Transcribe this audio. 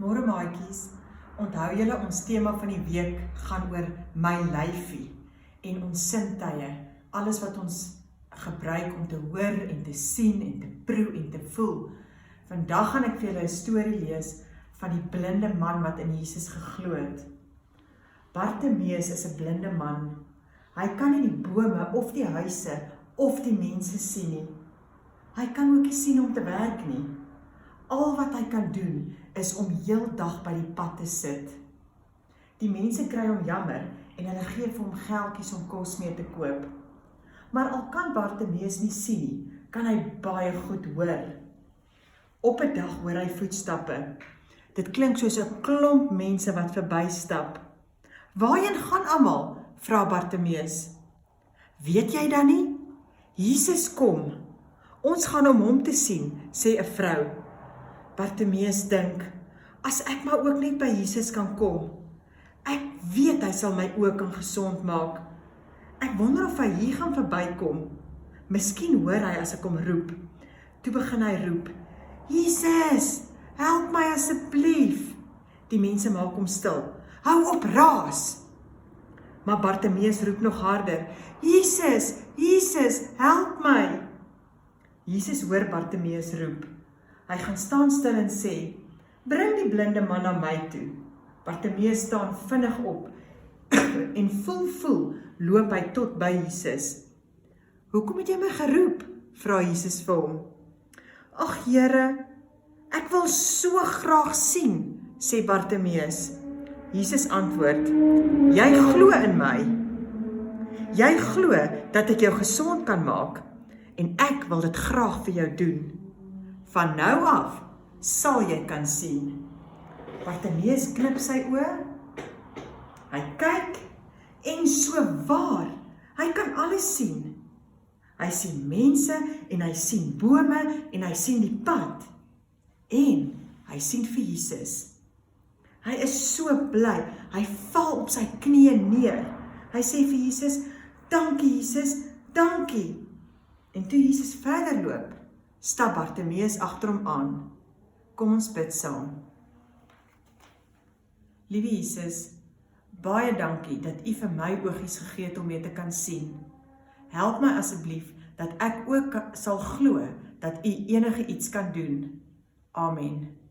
Môre maatjies, onthou julle ons tema van die week gaan oor my lyfie en ons sintuie, alles wat ons gebruik om te hoor en te sien en te proe en te voel. Vandag gaan ek vir julle 'n storie lees van die blinde man wat in Jesus geglo het. Bartimeus is 'n blinde man. Hy kan nie die bome of die huise of die mense sien nie. Hy kan ook nie sien om te werk nie. Al wat hy kan doen is om heeldag by die pad te sit. Die mense kry hom jammer en hulle gee vir hom geldjies om kos mee te koop. Maar al kan Bartimeus nie sien nie, kan hy baie goed hoor. Op 'n dag hoor hy voetstappe. Dit klink soos 'n klomp mense wat verbystap. "Waarheen gaan almal?" vra Bartimeus. "Weet jy dan nie? Jesus kom. Ons gaan om hom te sien," sê 'n vrou. Bartimeus dink, "As ek maar ook net by Jesus kan kom. Ek weet hy sal my oë kan gesond maak. Ek wonder of hy hier gaan verbykom. Miskien hoor hy as ek hom roep." Toe begin hy roep, "Jesus, help my asseblief." Die mense maak hom stil. "Hou op raas." Maar Bartimeus roep nog harder, "Jesus, Jesus, help my." Jesus hoor Bartimeus roep. Hy gaan staan stil en sê, "Bring die blinde man na my toe." Bartimeus staan vinnig op en voel loop hy tot by Jesus. "Hoekom het jy my geroep?" vra Jesus vir hom. "Ag Here, ek wil so graag sien," sê Bartimeus. Jesus antwoord, "Jy glo in my. Jy glo dat ek jou gesond kan maak en ek wil dit graag vir jou doen. Van nou af sal jy kan sien." Bartimeus knip sy oë. Hy kyk en so waar, hy kan alles sien. Hy sien mense en hy sien bome en hy sien die pad. En hy sien vir Jesus. Hy is so bly, hy val op sy knieë neer. Hy sê vir Jesus, "Dankie Jesus, dankie." En toe Jesus verder loop, stap Bartimeus agter hom aan. Kom ons bid saam. Liewe Jesus, baie dankie dat U vir my oogies gegee het om mee te kan sien. Help my asseblief dat ek ook sal glo dat U enige iets kan doen. Amen.